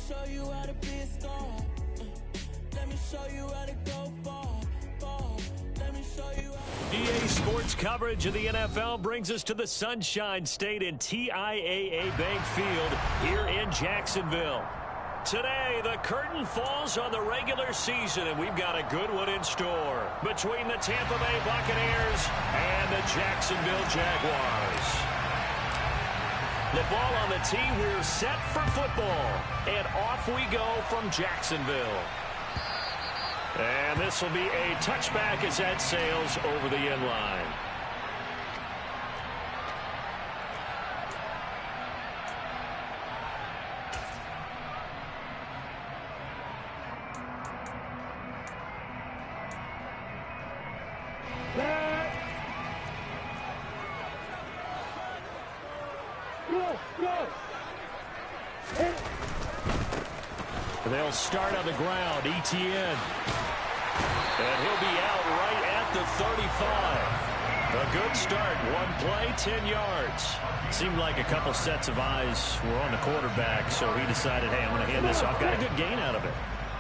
show you how to be a star. Let me show you how to go far. Let me show you how. EA Sports coverage of the NFL brings us to the Sunshine State in TIAA Bank Field here in Jacksonville. Today, the curtain falls on the regular season, and we've got a good one in store between the Tampa Bay Buccaneers and the Jacksonville Jaguars. The ball on the tee, we're set for football, and off we go from Jacksonville. And this will be a touchback as that sails over the end line. They'll start on the ground. Etienne. And he'll be out right at the 35. A good start. One play, 10 yards. Seemed like a couple sets of eyes were on the quarterback, so he decided, hey, I'm going to hand this off. Got a good gain out of it.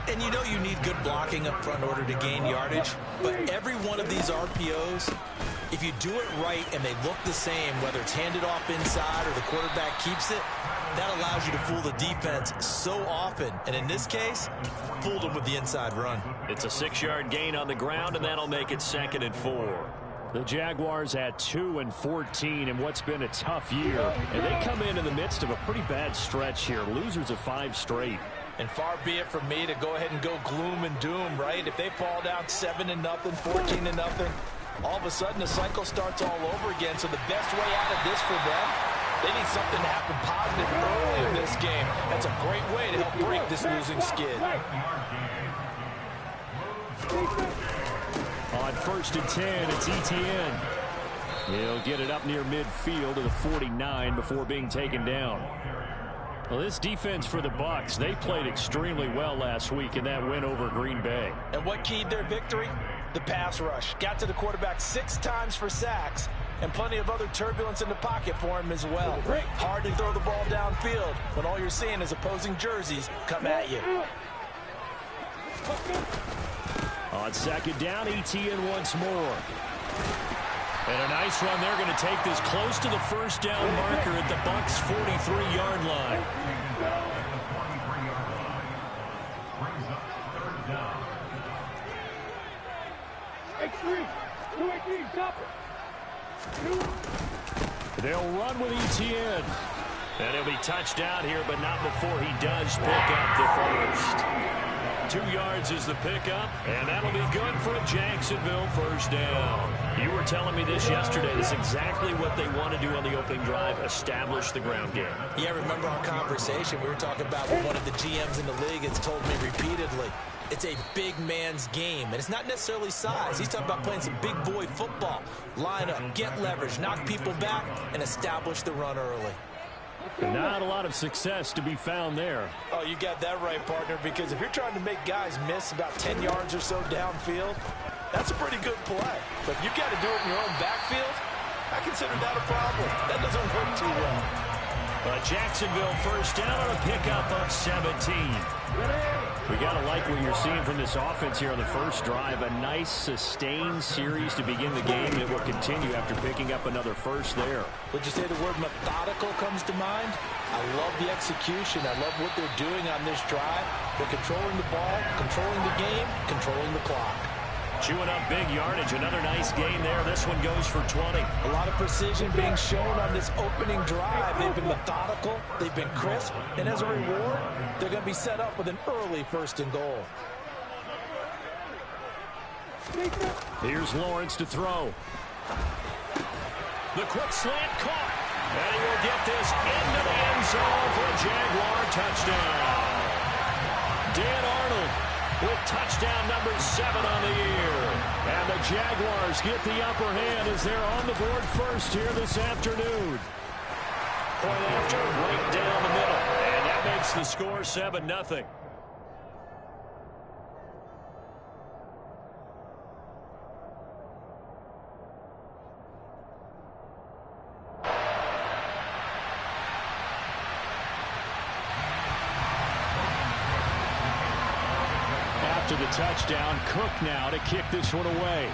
And you know you need good blocking up front in order to gain yardage. But every one of these RPOs, if you do it right and they look the same, whether it's handed off inside or the quarterback keeps it, that allows you to fool the defense so often. And in this case, fooled them with the inside run. It's a 6-yard gain on the ground, and that'll make it 2nd and 4. The Jaguars at 2-14 in what's been a tough year. And they come in the midst of a pretty bad stretch here. Losers of 5 straight. And far be it from me to go ahead and go gloom and doom, right? If they fall down 7-0, 14-0, all of a sudden the cycle starts all over again. So the best way out of this for them, they need something to happen positive early in this game. That's a great way to help break this losing skid. On 1st and 10, it's Etienne. He'll get it up near midfield to the 49 before being taken down. Well, this defense for the Bucs, they played extremely well last week in that win over Green Bay. And what keyed their victory? The pass rush. Got to the quarterback 6 times for sacks. And plenty of other turbulence in the pocket for him as well. Hard to throw the ball downfield when all you're seeing is opposing jerseys come at you. On 2nd down, Etienne once more. And a nice run. They're going to take this close to the 1st down marker at the Bucs' 43-yard line. They'll run with Etienne. And he'll be touched down here, but not before he does pick up the first. 2 yards is the pickup, and that'll be good for a Jacksonville 1st down. You were telling me this yesterday. This is exactly what they want to do on the opening drive, establish the ground game. Yeah, remember our conversation. We were talking about what one of the GMs in the league has told me repeatedly. It's a big man's game, and it's not necessarily size. He's talking about playing some big boy football. Line up, get leverage, knock people back, and establish the run early. Not a lot of success to be found there. Oh, you got that right, partner, because if you're trying to make guys miss about 10 yards or so downfield, that's a pretty good play. But if you've got to do it in your own backfield, I consider that a problem. That doesn't work too well. Jacksonville 1st down on a pickup of 17. We got to like what you're seeing from this offense here on the first drive. A nice, sustained series to begin the game. It will continue after picking up another first there. Would you say the word methodical comes to mind? I love the execution. I love what they're doing on this drive. They're controlling the ball, controlling the game, controlling the clock. Chewing up big yardage. Another nice gain there. This one goes for 20. A lot of precision being shown on this opening drive. They've been methodical. They've been crisp. And as a reward, they're going to be set up with an early 1st and goal. Here's Lawrence to throw. The quick slant caught. And he will get this into the end zone for a Jaguar touchdown. Dan Arnold with touchdown number 7 on the year. And the Jaguars get the upper hand as they're on the board first here this afternoon. Point after, right down the middle. And that makes the score 7-0. After the touchdown, Cook now to kick this one away.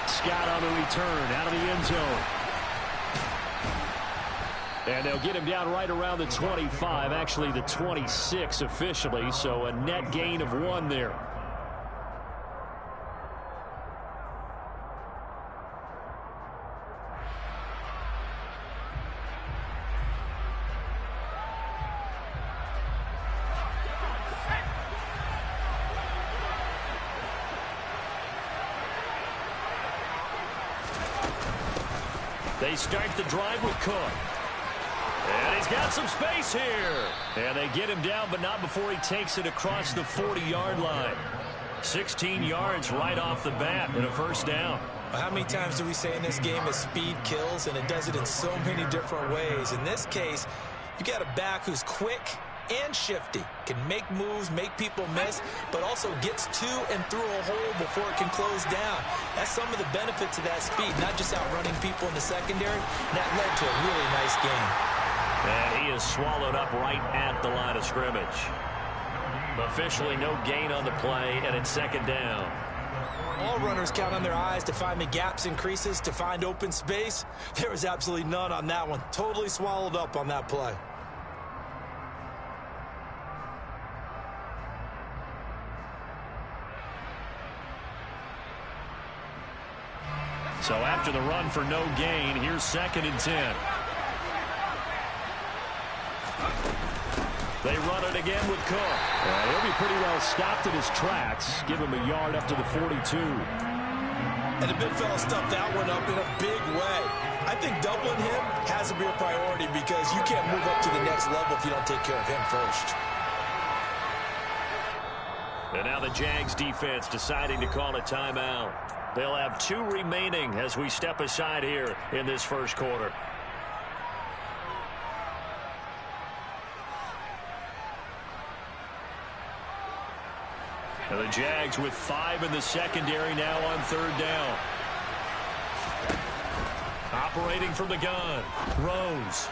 Scott on the return out of the end zone. And they'll get him down right around the 25, actually the 26 officially, so a net gain of 1 there. They start the drive with Cook. And he's got some space here. And they get him down, but not before he takes it across the 40-yard line. 16 yards right off the bat and a first down. How many times do we say in this game that speed kills, and it does it in so many different ways? In this case, you got a back who's quick and shifty, can make moves, make people miss, but also gets to and through a hole before it can close down. That's some of the benefits of that speed, not just outrunning people in the secondary. That led to a really nice game. And he is swallowed up right at the line of scrimmage. Officially no gain on the play, and it's second down. All runners count on their eyes to find the gaps and creases, to find open space. There was absolutely none on that one. Totally swallowed up on that play. So after the run for no gain, here's 2nd and 10. They run it again with Cook. He'll be pretty well stopped in his tracks. Give him a yard up to the 42. And the big fella stuffed that one up in a big way. I think doubling him has to be a priority because you can't move up to the next level if you don't take care of him first. And now the Jags defense deciding to call a timeout. They'll have 2 remaining as we step aside here in this first quarter. And the Jags with 5 in the secondary now on 3rd down. Operating from the gun, Rose.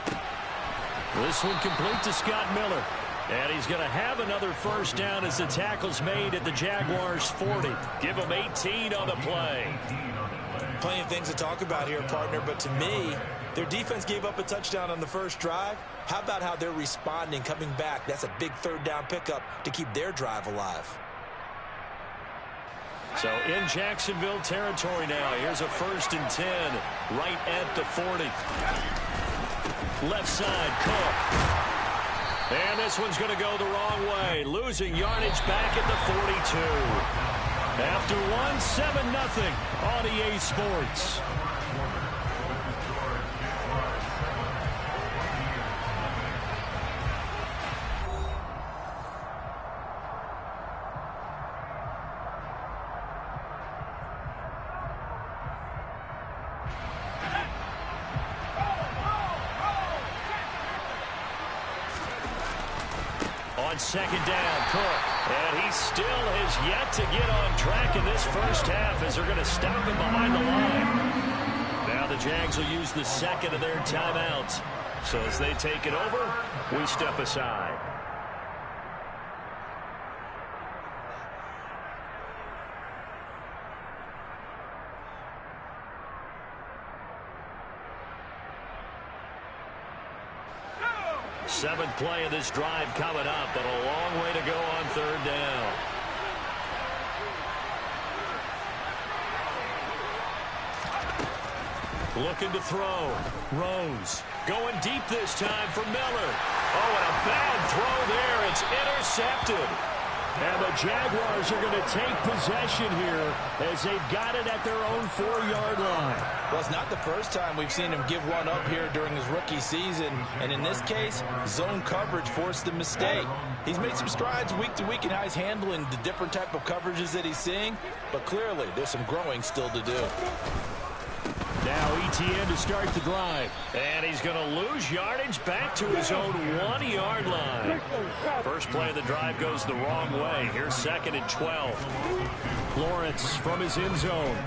This one complete to Scott Miller. And he's going to have another first down as the tackle's made at the Jaguars' 40. Give him 18 on the play. Plenty of things to talk about here, partner, but to me, their defense gave up a touchdown on the first drive. How about how they're responding, coming back? That's a big 3rd down pickup to keep their drive alive. So in Jacksonville territory now. Here's a 1st and 10 right at the 40. Left side, Cook. And this one's going to go the wrong way. Losing yardage back at the 42. After 7-0 on EA Sports. On 2nd down, Cook. And he still has yet to get on track in this first half as they're going to stop him behind the line. Now the Jags will use the 2nd of their timeouts. So as they take it over, we step aside. Seventh play of this drive coming up, but a long way to go on 3rd down. Looking to throw. Rose going deep this time for Miller. Oh, and a bad throw there. It's intercepted. And the Jaguars are going to take possession here as they've got it at their own 4-yard line. Well, it's not the first time we've seen him give one up here during his rookie season. And in this case, zone coverage forced the mistake. He's made some strides week to week in how he's handling the different type of coverages that he's seeing. But clearly, there's some growing still to do. Now ETN to start the drive. And he's going to lose yardage back to his own 1-yard line. First play of the drive goes the wrong way. Here's 2nd and 12. Lawrence from his end zone.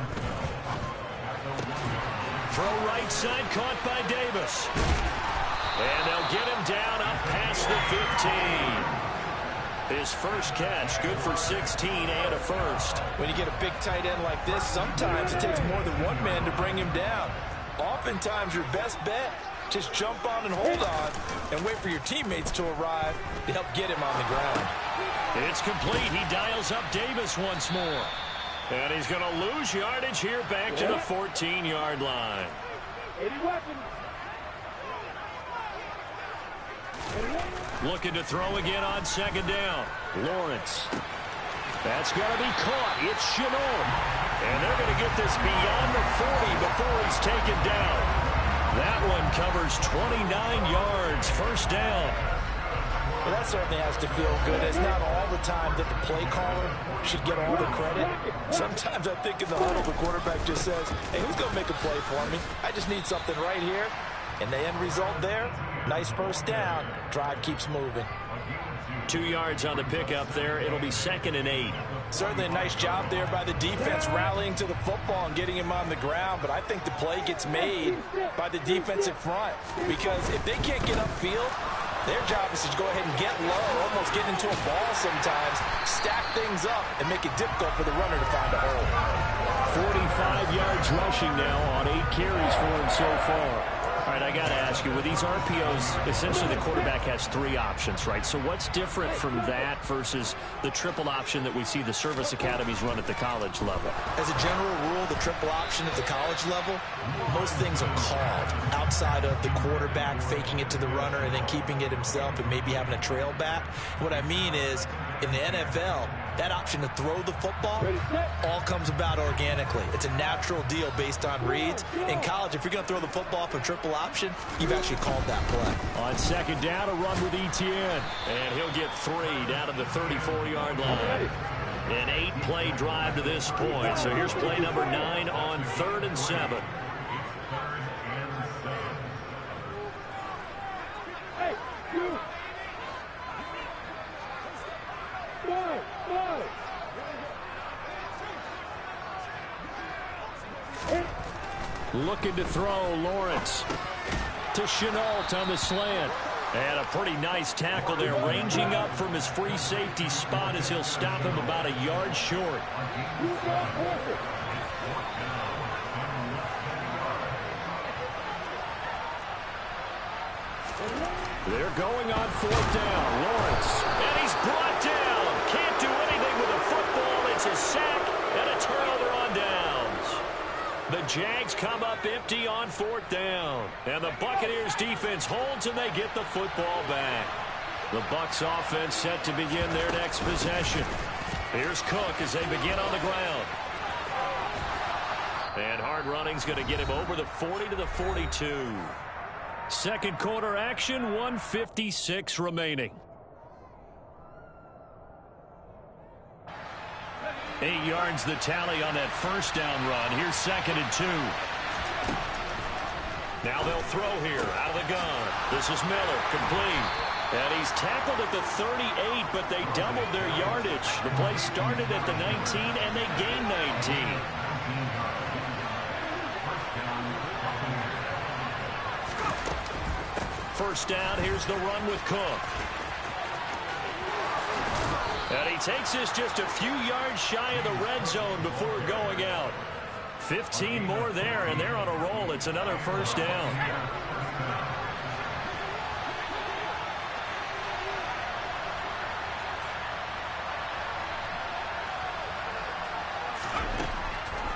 Throw right side caught by Davis. And they'll get him down up past the 15. His first catch, good for 16 and a first. When you get a big tight end like this, sometimes it takes more than one man to bring him down. Oftentimes, your best bet, just jump on and hold on and wait for your teammates to arrive to help get him on the ground. It's complete. He dials up Davis once more. And he's going to lose yardage here back to the 14-yard line. Looking to throw again on second down. Lawrence. That's going to be caught. It's Chenault. And they're going to get this beyond the 40 before he's taken down. That one covers 29 yards. First down. Well, that certainly has to feel good. It's not all the time that the play caller should get all the credit. Sometimes I think in the huddle, the quarterback just says, hey, who's going to make a play for me? I just need something right here. And the end result there, nice first down. Drive keeps moving. 2 yards on the pickup there. It'll be 2nd and 8. Certainly a nice job there by the defense rallying to the football and getting him on the ground. But I think the play gets made by the defensive front. Because if they can't get upfield, their job is to go ahead and get low, almost get into a ball sometimes, stack things up, and make it difficult for the runner to find a hole. 45 yards rushing now on 8 carries for him so far. All right, I got to ask you, with these RPOs, essentially the quarterback has 3 options, right? So what's different from that versus the triple option that we see the service academies run at the college level? As a general rule, the triple option at the college level, most things are called outside of the quarterback faking it to the runner and then keeping it himself and maybe having a trail back. What I mean is, in the NFL, that option to throw the football all comes about organically. It's a natural deal based on reads. In college, if you're going to throw the football for triple option, you've actually called that play. On second down, a run with Etienne. And he'll get 3 down to the 34-yard line. An 8-play drive to this point. So here's play number 9 on 3rd and 7. Looking to throw, Lawrence to Chenault on the slant. And a pretty nice tackle there, ranging up from his free safety spot as he'll stop him about a yard short. They're going on 4th down. Lawrence, and he's brought down. Can't do anything with a football. It's a sack and a turnover on downs. The Jags come up empty on 4th down. And the Buccaneers defense holds and they get the football back. The Bucs offense set to begin their next possession. Here's Cook as they begin on the ground. And hard running's going to get him over the 40 to the 42. Second quarter action, 1:56 remaining. 8 yards the tally on that first down run. Here's 2nd and 2. Now they'll throw here out of the gun. This is Miller, complete. And he's tackled at the 38, but they doubled their yardage. The play started at the 19, and they gained 19. First down, here's the run with Cook. And he takes this just a few yards shy of the red zone before going out. 15 more there, and they're on a roll. It's another first down.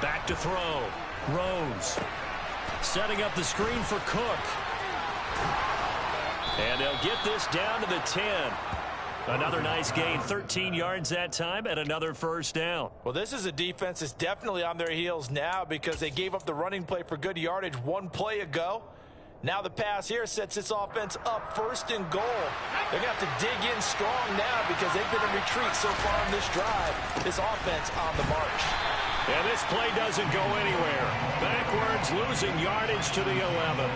Back to throw. Rose setting up the screen for Cook. And they'll get this down to the 10. Another nice gain, 13 yards that time, and another first down. Well, this is a defense that's definitely on their heels now because they gave up the running play for good yardage 1 play ago. Now the pass here sets this offense up 1st and goal. They're going to have to dig in strong now because they've been in retreat so far in this drive. This offense on the march. And this play doesn't go anywhere. Backwards, losing yardage to the 11.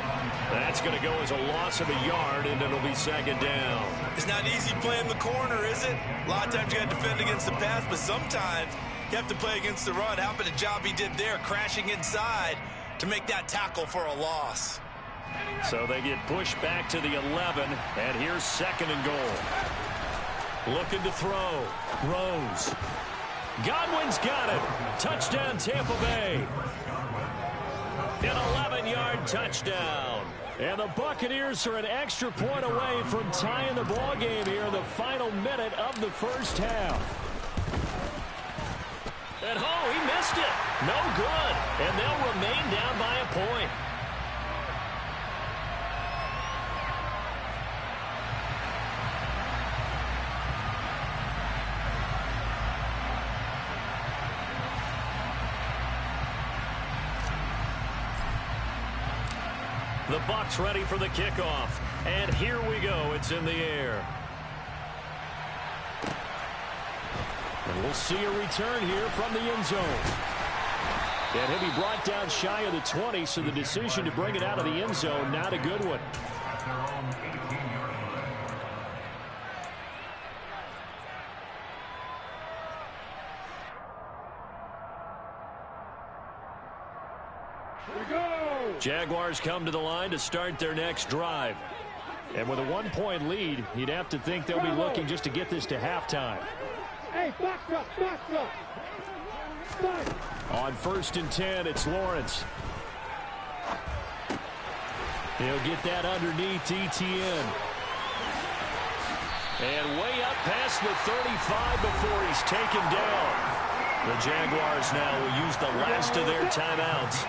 That's going to go as a loss of a yard, and it'll be 2nd down. It's not easy playing the corner, is it? A lot of times you got to defend against the pass, but sometimes you have to play against the run. How about the job he did there, crashing inside to make that tackle for a loss? So they get pushed back to the 11, and here's 2nd and goal. Looking to throw. Rose. Godwin's got it. Touchdown, Tampa Bay. An 11-yard touchdown. And the Buccaneers are an extra point away from tying the ball game here in the final minute of the first half. And he missed it. No good. And they'll remain down by a point. The Bucs ready for the kickoff. And here we go. It's in the air. And we'll see a return here from the end zone. And he'll be brought down shy of the 20, so the decision to bring it out of the end zone, not a good one. Jaguars come to the line to start their next drive. And with a 1-point lead, you'd have to think they'll be looking just to get this to halftime. Hey, box up. On 1st and 10, it's Lawrence. He'll get that underneath ETN. And way up past the 35 before he's taken down. The Jaguars now will use the last of their timeouts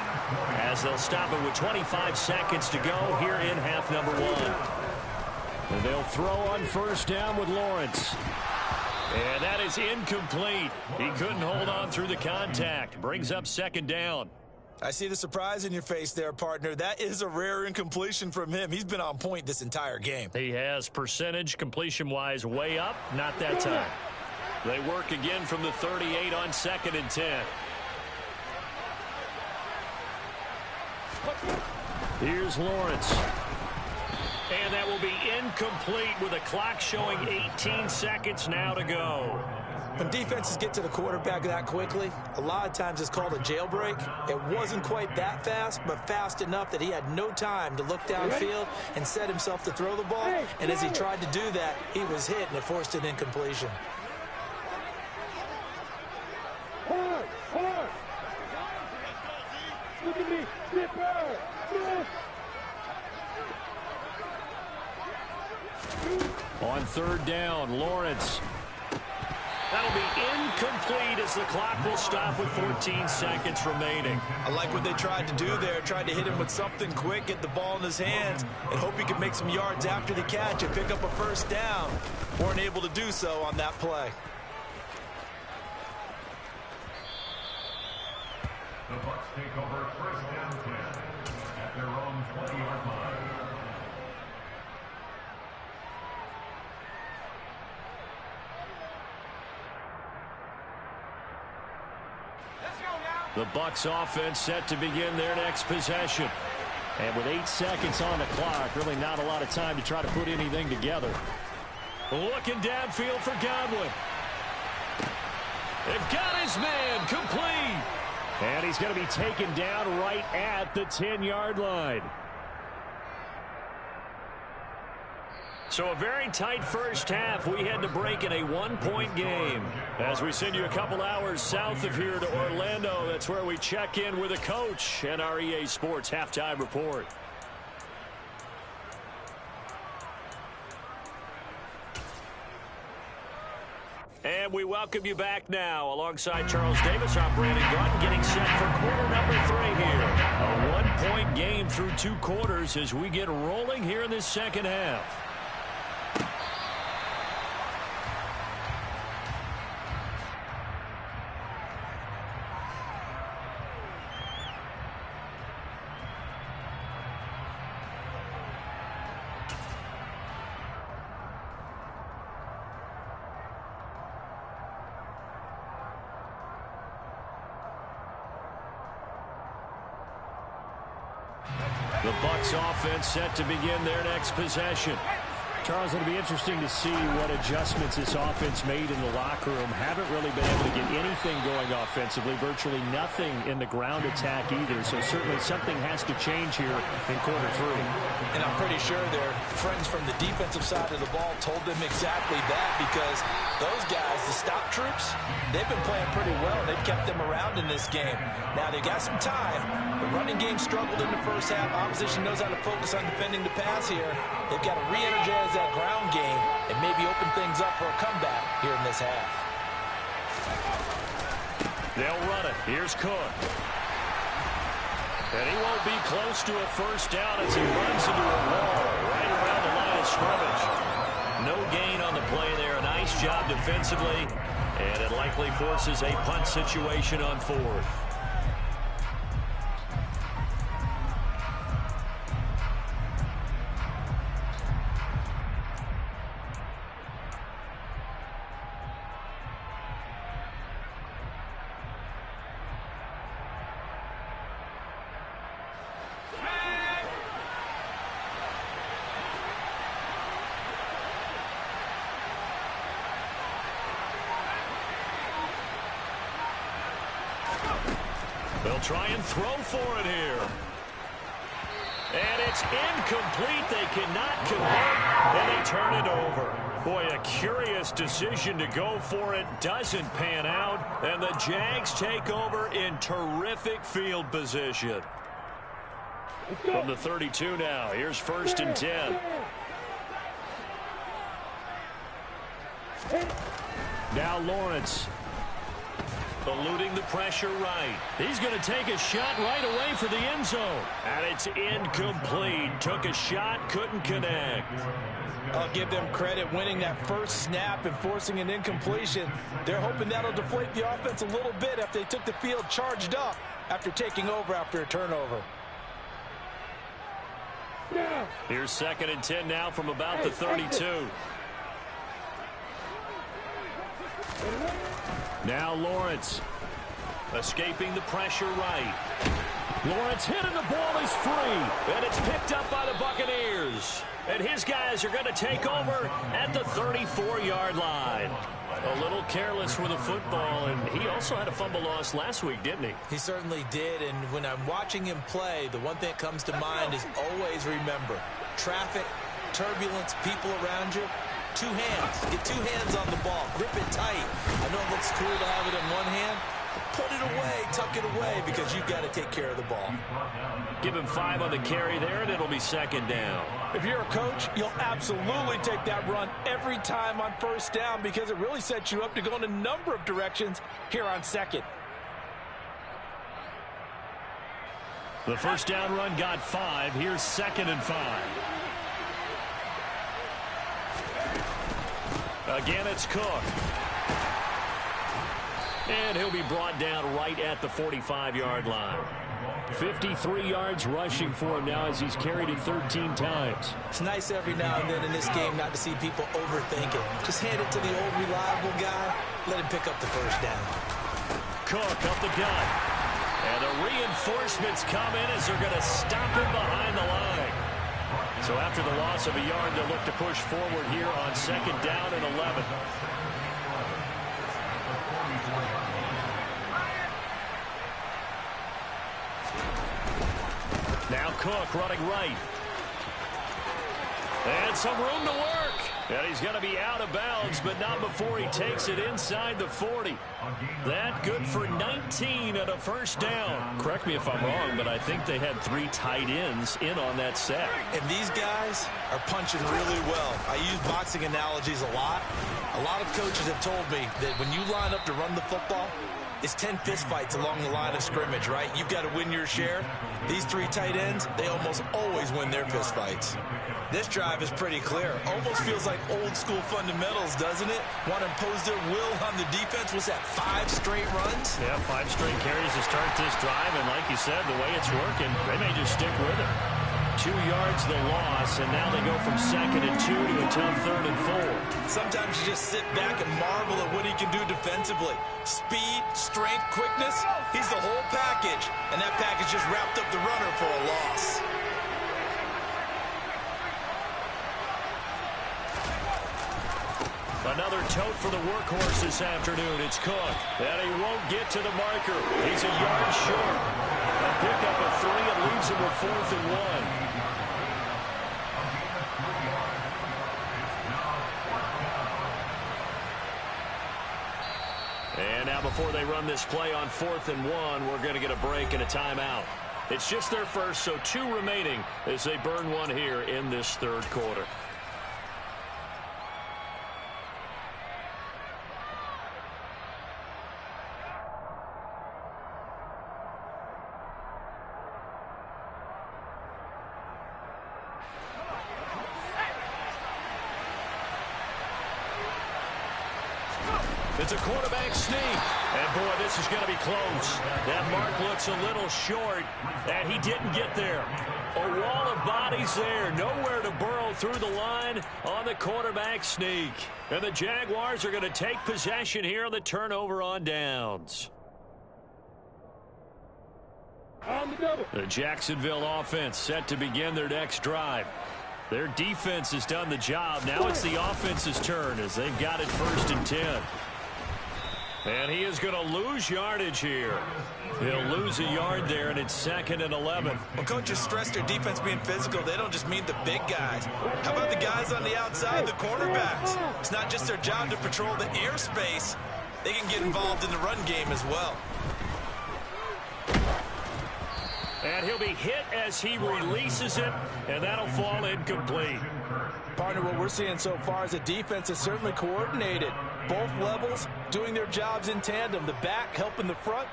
as they'll stop it with 25 seconds to go here in half number 1. And they'll throw on 1st down with Lawrence. And that is incomplete. He couldn't hold on through the contact. Brings up 2nd down. I see the surprise in your face there, partner. That is a rare incompletion from him. He's been on point this entire game. He has percentage completion-wise way up. Not that time. They work again from the 38 on 2nd and 10. Here's Lawrence. And that will be incomplete with the clock showing 18 seconds now to go. When defenses get to the quarterback that quickly, a lot of times it's called a jailbreak. It wasn't quite that fast, but fast enough that he had no time to look downfield and set himself to throw the ball. And as he tried to do that, he was hit, and it forced an incompletion. Hard. Look at me. Zipper. On 3rd down, Lawrence. That'll be incomplete as the clock will stop with 14 seconds remaining. I like what they tried to do there. Tried to hit him with something quick, get the ball in his hands, and hope he could make some yards after the catch and pick up a 1st down. Weren't able to do so on that play. The Bucs take over 1st down 10 at their own 20-yard line. The Bucs offense set to begin their next possession. And with 8 seconds on the clock, really not a lot of time to try to put anything together. Looking downfield for Godwin. They've got his man complete. And he's going to be taken down right at the 10-yard line. So a very tight first half. We had to break in a 1-point game. As we send you a couple hours south of here to Orlando, that's where we check in with a coach and our EA Sports halftime report. And we welcome you back now. Alongside Charles Davis, I'm Brandon Gunn, getting set for quarter number 3 here. A 1-point game through 2 quarters as we get rolling here in this second half. The Bucs offense set to begin their next possession. Charles, it'll be interesting to see what adjustments this offense made in the locker room. Haven't really been able to get anything going offensively, virtually nothing in the ground attack either. So certainly something has to change here in quarter 3. And I'm pretty sure their friends from the defensive side of the ball told them exactly that, because those guys, the stop troops, they've been playing pretty well. They've kept them around in this game. Now they got some time. The running game struggled in the first half. Opposition knows how to focus on defending the pass here. They've got to re-energize that ground game and maybe open things up for a comeback here in this half. They'll run it. Here's Cook. And he won't be close to a first down as he runs into a wall right around the line of scrimmage. No gain on the play there. A nice job defensively. And it likely forces a punt situation on 4th. They'll try and throw for it here. And it's incomplete. They cannot convert, and they turn it over. Boy, a curious decision to go for it. Doesn't pan out, and the Jags take over in terrific field position. From the 32 now, here's 1st and 10. Now Lawrence. Eluding the pressure right. He's going to take a shot right away for the end zone. And it's incomplete. Took a shot, couldn't connect. I'll give them credit winning that first snap and forcing an incompletion. They're hoping that'll deflate the offense a little bit after they took the field charged up after taking over after a turnover. Here's 2nd and 10 now from about the 32. Now Lawrence escaping the pressure right. Lawrence hit and the ball is free. And it's picked up by the Buccaneers. And his guys are going to take over at the 34-yard line. A little careless with the football, and he also had a fumble loss last week, didn't he? He certainly did, and when I'm watching him play, the one thing that comes to mind is always remember, traffic, turbulence, people around you. 2 hands. Get 2 hands on the ball. Grip it tight. I know it looks cool to have it in one hand, but put it away, tuck it away, because you've got to take care of the ball. Give him 5 on the carry there, and it'll be 2nd down. If you're a coach, you'll absolutely take that run every time on 1st down, because it really sets you up to go in a number of directions here on 2nd. The 1st down run got 5. Here's 2nd and 5. Again, it's Cook. And he'll be brought down right at the 45-yard line. 53 yards rushing for him now as he's carried it 13 times. It's nice every now and then in this game not to see people overthink it. Just hand it to the old reliable guy. Let him pick up the 1st down. Cook up the gut. And the reinforcements come in as they're going to stop him behind the line. So after the loss of a yard, they'll look to push forward here on 2nd down and 11. Now Cook running right. And some room to work. And he's going to be out of bounds, but not before he takes it inside the 40. That good for 19 and a 1st down. Correct me if I'm wrong, but I think they had 3 tight ends in on that set. And these guys are punching really well. I use boxing analogies a lot. A lot of coaches have told me that when you line up to run the football, it's 10 fistfights along the line of scrimmage, right? You've got to win your share. These 3 tight ends, they almost always win their fistfights. This drive is pretty clear. Almost feels like old school fundamentals, doesn't it? Want to impose their will on the defense. Was that 5 straight runs? Yeah, 5 straight carries to start this drive. And like you said, the way it's working, they may just stick with it. 2 yards the loss, and now they go from 2nd and 2 to a tough 3rd and 4. Sometimes you just sit back and marvel at what he can do defensively. Speed, strength, quickness, he's the whole package. And that package just wrapped up the runner for a loss. Another tote for the workhorse this afternoon. It's Cook. And he won't get to the marker. He's a yard short. A pickup of 3 and leaves him with 4th and 1. And now before they run this play on 4th and 1, we're going to get a break and a timeout. It's just their first, so 2 remaining as they burn one here in this third quarter. It's a quarterback sneak. And, boy, this is going to be close. That mark looks a little short, and he didn't get there. A wall of bodies there. Nowhere to burrow through the line on the quarterback sneak. And the Jaguars are going to take possession here on the turnover on downs. On the double. The Jacksonville offense set to begin their next drive. Their defense has done the job. Now it's the offense's turn as they've got it 1st and 10. And he is going to lose yardage here. He'll lose a yard there, and it's 2nd and 11. When coaches stress their defense being physical, they don't just mean the big guys. How about the guys on the outside, the cornerbacks? It's not just their job to patrol the airspace. They can get involved in the run game as well. And he'll be hit as he releases it, and that'll fall incomplete. Partner, what we're seeing so far is the defense is certainly coordinated. Both levels doing their jobs in tandem. The back helping the front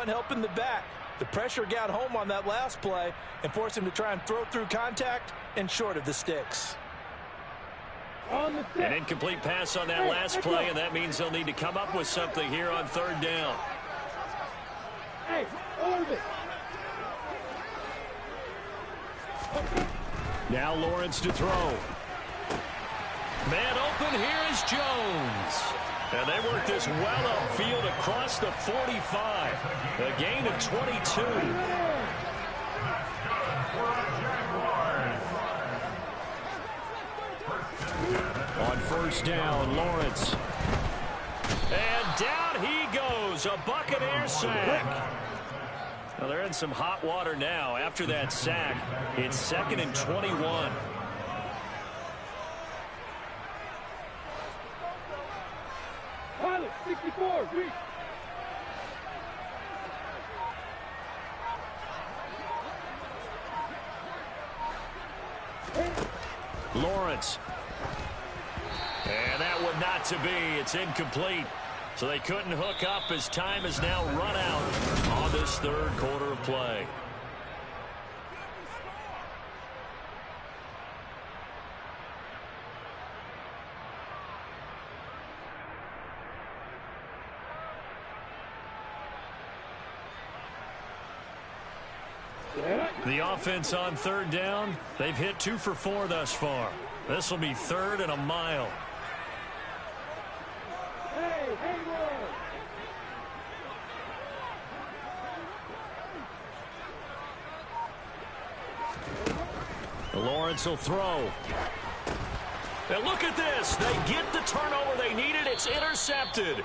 helping the back. The pressure got home on that last play and forced him to try and throw through contact and short of the sticks. An incomplete pass on that last play, and that means they'll need to come up with something here on 3rd down. Hey, orbit. Now Lawrence to throw. Man open, here is Jones. And they work this well upfield across the 45. A gain of 22. On 1st down, Lawrence. And down he goes. A Buccaneer sack. Well, they're in some hot water now. After that sack, it's 2nd and 21. Pilot, 64, reach. Lawrence. And that one not to be. It's incomplete. So they couldn't hook up as time has now run out on this third quarter of play. The offense on 3rd down, they've hit 2 for 4 thus far. This will be 3rd and a mile. Hey, Lawrence will throw. And look at this. They get the turnover they needed. It's intercepted.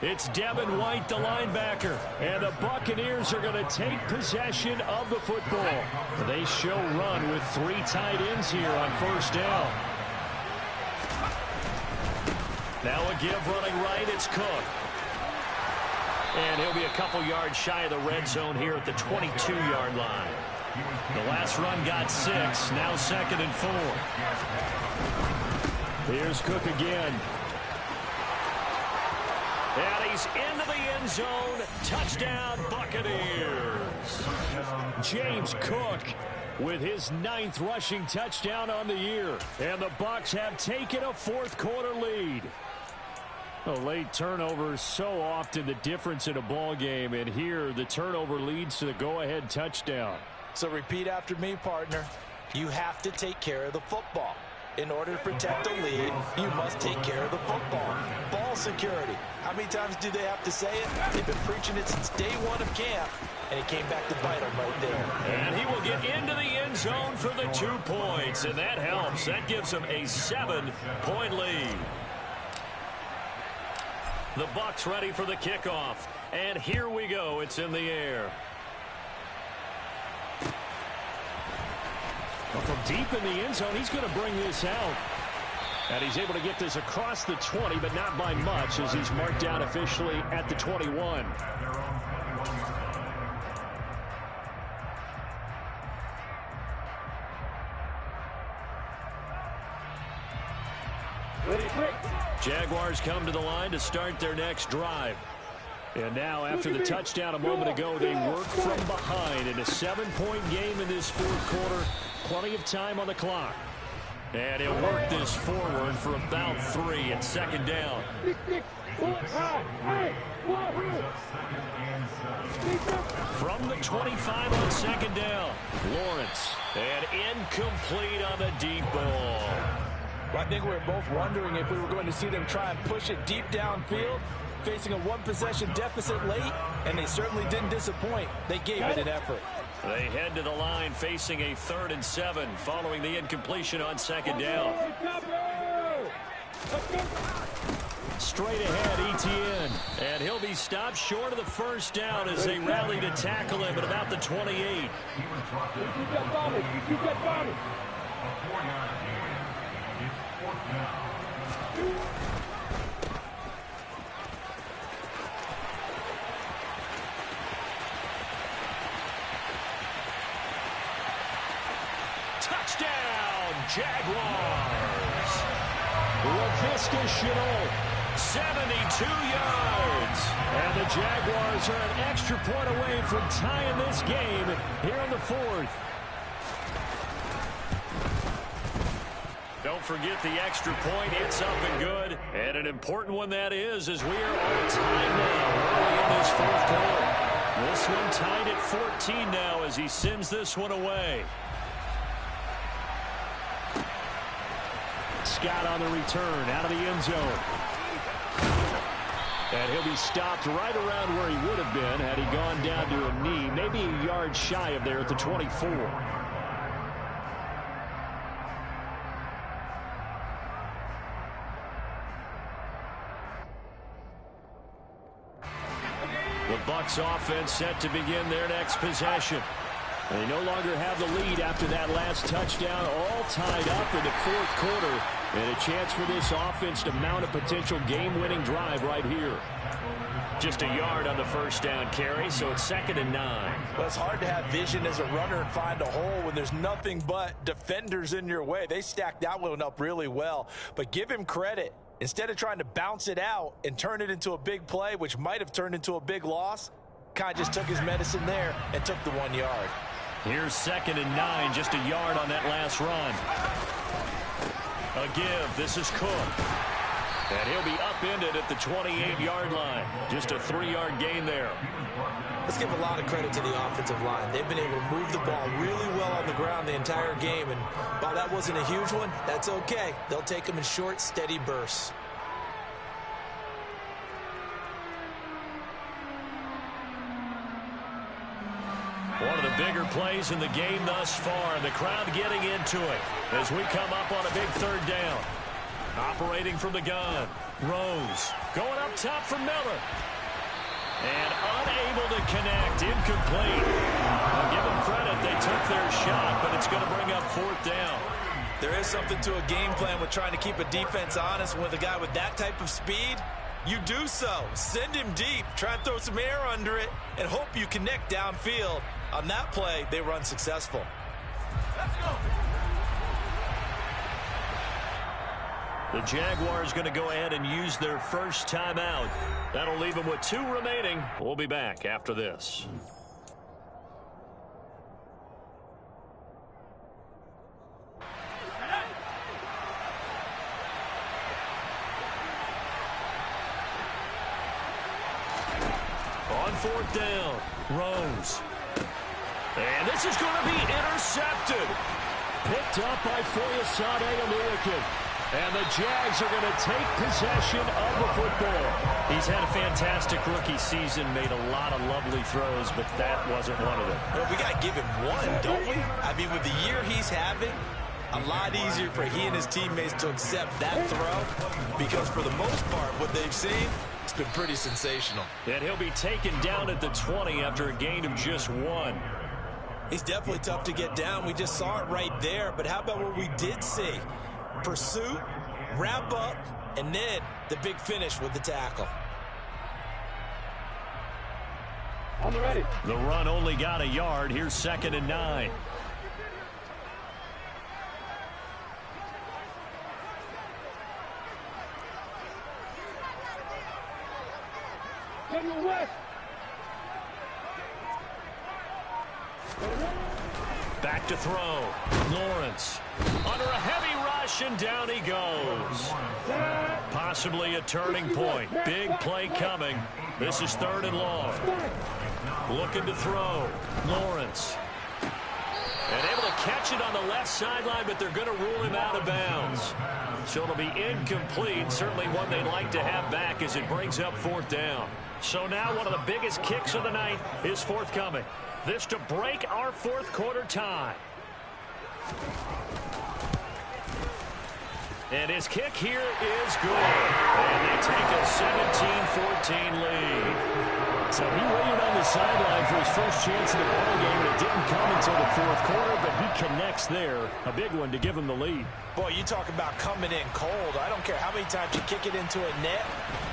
It's Devin White, the linebacker. And the Buccaneers are going to take possession of the football. They show run with 3 tight ends here on 1st down. Now a give running right. It's Cook. And he'll be a couple yards shy of the red zone here at the 22-yard line. The last run got 6. Now 2nd and 4. Here's Cook again. And he's into the end zone. Touchdown, Buccaneers. James Cook with his 9th rushing touchdown on the year. And the Bucs have taken a 4th quarter lead. A late turnover is so often the difference in a ball game. And here the turnover leads to the go-ahead touchdown. So repeat after me, partner. You have to take care of the football. In order to protect the lead, you must take care of the football. Ball security. How many times do they have to say it? They've been preaching it since day 1 of camp, and it came back to bite them right there. And he will get into the end zone for the 2 points, and that helps. That gives them a 7-point lead. The Bucs ready for the kickoff. And here we go. It's in the air. Well, from deep in the end zone, he's going to bring this out. And he's able to get this across the 20, but not by much, as he's marked down officially at the 21. Jaguars come to the line to start their next drive. And now, after the touchdown a moment ago, they work from behind in a 7-point game in this fourth quarter. Plenty of time on the clock. And he'll work this forward for about 3 and second down. From the 25 on second down, Lawrence. And incomplete on the deep ball. Well, I think we were both wondering if we were going to see them try and push it deep downfield, facing a one-possession deficit late, and they certainly didn't disappoint. They gave it an effort. They head to the line facing a 3rd and 7 following the incompletion on second down. Straight ahead, Etienne. And he'll be stopped short of the first down as they rally to tackle him at about the 28. Touchdown, Jaguars. LaVista Chenault, 72 yards. And the Jaguars are an extra point away from tying this game here in the 4th. Don't forget the extra point. It's up and good. And an important one that is, as we are all tied now early in this 4th quarter. This one tied at 14 now as he sends this one away. Scott on the return out of the end zone. And he'll be stopped right around where he would have been had he gone down to a knee, maybe a yard shy of there at the 24. The Bucs offense set to begin their next possession. They no longer have the lead after that last touchdown, all tied up in the 4th quarter. And a chance for this offense to mount a potential game-winning drive right here. Just a yard on the first down carry, so it's 2nd and 9. Well, it's hard to have vision as a runner and find a hole when there's nothing but defenders in your way. They stacked that one up really well. But give him credit. Instead of trying to bounce it out and turn it into a big play, which might have turned into a big loss, kind of just took his medicine there and took the 1 yard. Here's 2nd and 9, just a yard on that last run. A give. This is Cook. And he'll be upended at the 28-yard line. Just a 3-yard gain there. Let's give a lot of credit to the offensive line. They've been able to move the ball really well on the ground the entire game. And while that wasn't a huge one, that's okay. They'll take them in short, steady bursts. One of the bigger plays in the game thus far, and the crowd getting into it as we come up on a big 3rd down. Operating from the gun, Rose going up top for Miller. And unable to connect, incomplete. I'll give them credit, they took their shot, but it's going to bring up 4th down. There is something to a game plan with trying to keep a defense honest. With a guy with that type of speed, you do so. Send him deep, try and throw some air under it, and hope you connect downfield. On that play, they were unsuccessful. Let's go. The Jaguars going to go ahead and use their first timeout. That'll leave them with 2 remaining. We'll be back after this. On 4th down, Rose. And this is going to be intercepted. Picked up by Foyesade American. And the Jags are going to take possession of the football. He's had a fantastic rookie season, made a lot of lovely throws, but that wasn't one of them. Well, we got to give him one, don't we? I mean, with the year he's having, A lot easier for he and his teammates to accept that throw because for the most part, what they've seen, it's been pretty sensational. And he'll be taken down at the 20 after a gain of just 1. He's definitely tough to get down. We just saw it right there. But how about what we did see? Pursuit, wrap up, and then the big finish with the tackle. On the ready. The run only got a yard. Here's 2nd and 9. General West. Back to throw. Lawrence under a heavy rush, and down he goes. Possibly a turning point. Big play coming. This is 3rd and long. Looking to throw. Lawrence. And able to catch it on the left sideline, but they're going to rule him out of bounds. So it'll be incomplete. Certainly one they'd like to have back as it brings up 4th down. So now one of the biggest kicks of the night is forthcoming. This to break our 4th quarter tie. And his kick here is good. And they take a 17-14 lead. So he waited on the sideline for his first chance in the ballgame, and it didn't come until the 4th quarter, but he connects there. A big one to give him the lead. Boy, you talk about coming in cold. I don't care how many times you kick it into a net.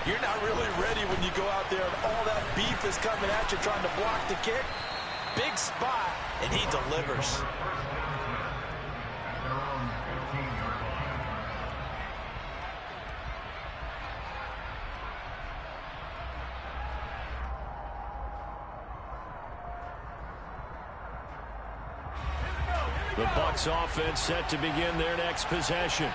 You're not really ready when you go out there and all that beef is coming at you trying to block the kick. Big spot, and he delivers. The Bucs offense set to begin their next possession.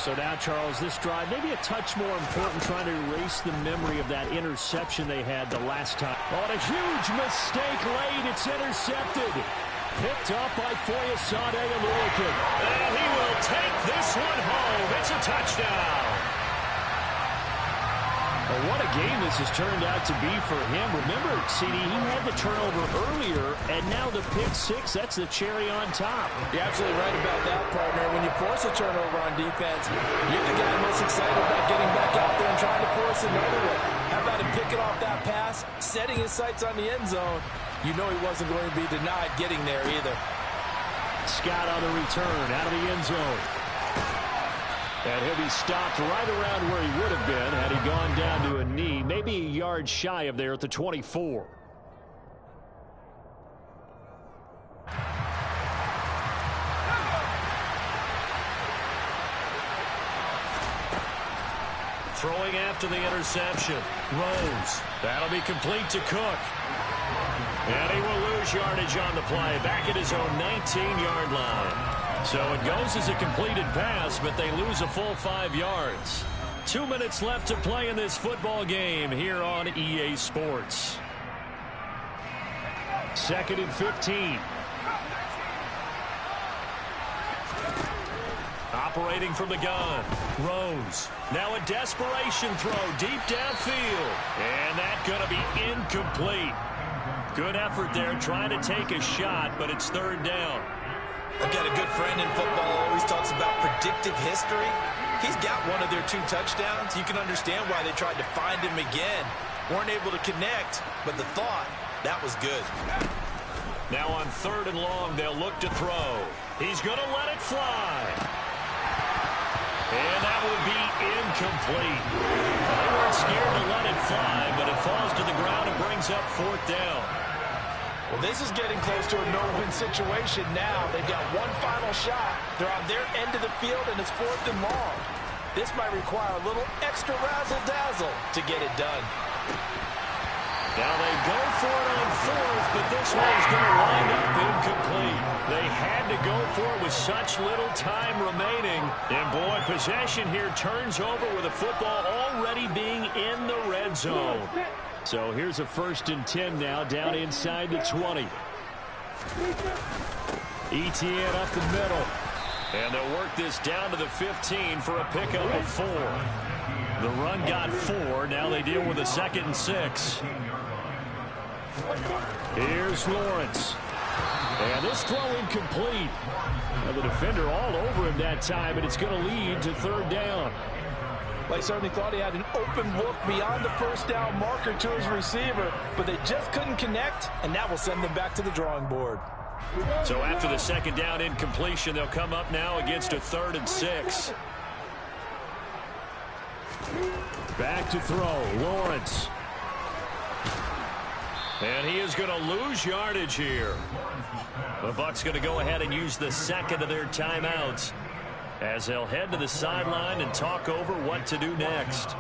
So now, Charles, this drive may be a touch more important, trying to erase the memory of that interception they had the last time. On a huge mistake late, it's intercepted. Picked up by Foyesade Oluokun. And he will take this one home. It's a touchdown. Well, what a game this has turned out to be for him. Remember, CD, he had the turnover earlier, and now the pick 6, that's the cherry on top. You're absolutely right about that, partner. When you force a turnover on defense, you're the guy most excited about getting back out there and trying to force another one. How about him picking off that pass, setting his sights on the end zone? You know he wasn't going to be denied getting there either. Scott on the return, out of the end zone. And he'll be stopped right around where he would have been had he gone down to a knee, maybe a yard shy of there at the 24. Throwing after the interception. Rose. That'll be complete to Cook. And he will lose yardage on the play, back at his own 19-yard line. So it goes as a completed pass, but they lose a full 5 yards. 2 minutes left to play in this football game here on EA Sports. 2nd and 15. Operating from the gun. Rose. Now a desperation throw deep downfield. And that's going to be incomplete. Good effort there trying to take a shot, but it's 3rd down. I've got a good friend in football, always talks about predictive history. He's got one of their 2 touchdowns. You can understand why they tried to find him again. Weren't able to connect, but the thought, that was good. Now on 3rd and long, they'll look to throw. He's going to let it fly. And that will be incomplete. They weren't scared to let it fly, but it falls to the ground and brings up 4th down. Well, this is getting close to a no-win situation now. They've got one final shot. They're on their end of the field, and it's 4th and long. This might require a little extra razzle-dazzle to get it done. Now they go for it on 4th, but this one's going to wind up incomplete. They had to go for it with such little time remaining. And, boy, possession here turns over with the football already being in the red zone. So here's a 1st and 10 now, down inside the 20. Etienne up the middle. And they'll work this down to the 15 for a pickup of 4. The run got 4. Now they deal with a 2nd and 6. Here's Lawrence. And this throw incomplete. Well, the defender all over him that time, and it's going to lead to third down. Well, he certainly thought he had an open look beyond the first down marker to his receiver, but they just couldn't connect, and that will send them back to the drawing board. So after the second down incompletion, they'll come up now against a 3rd and 6. Back to throw, Lawrence. And he is going to lose yardage here. The Bucs going to go ahead and use the second of their timeouts as they'll head to the sideline and talk over what to do next.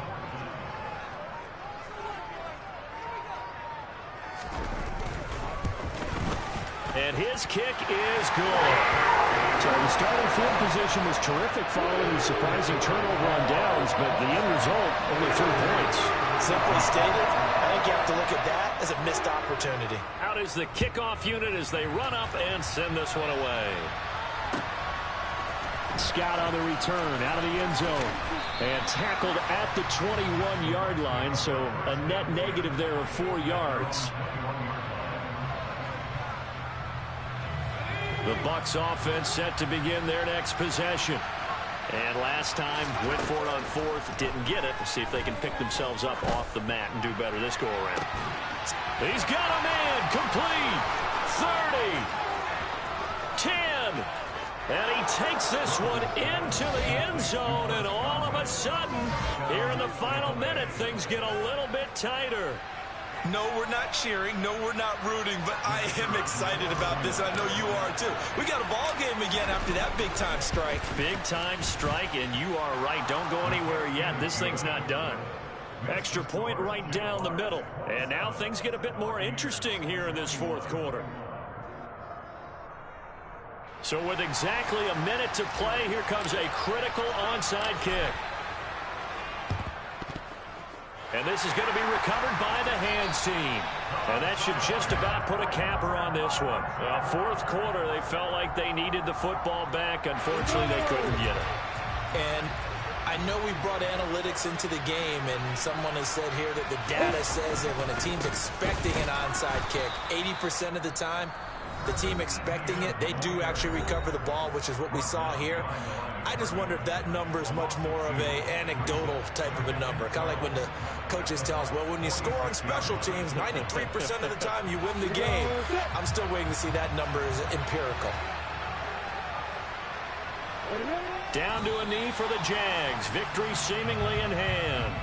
And his kick is good. So the starting field position was terrific following the surprising turnover on downs, but the end result, only 3 points. Simply stated, I think you have to look at that as a missed opportunity. Out is the kickoff unit as they run up and send this one away. Scott on the return out of the end zone and tackled at the 21-yard line, so a net negative there of 4 yards. The Bucs offense set to begin their next possession. And last time went for it on 4th, didn't get it. We'll see if they can pick themselves up off the mat and do better this go around. He's got a man complete. 30, 10. And he takes this one into the end zone, and all of a sudden, here in the final minute, things get a little bit tighter. No, we're not cheering. No, we're not rooting, but I am excited about this. I know you are, too. We got a ball game again after that big-time strike. Big-time strike, and you are right. Don't go anywhere yet. This thing's not done. Extra point right down the middle. And now things get a bit more interesting here in this 4th quarter. So with exactly a minute to play, here comes a critical onside kick. And this is going to be recovered by the hands team. And that should just about put a capper on this one. Well, 4th quarter, they felt like they needed the football back. Unfortunately, they couldn't get it. And I know we brought analytics into the game, and someone has said here that the data says that when a team's expecting an onside kick, 80% of the time, the team expecting it, they do actually recover the ball, which is what we saw here. I just wonder if that number is much more of a anecdotal type of a number. Kind of like when the coaches tell us, well, when you score on special teams, 93% of the time you win the game. I'm still waiting to see that number is empirical. Down to a knee for the Jags. Victory seemingly in hand.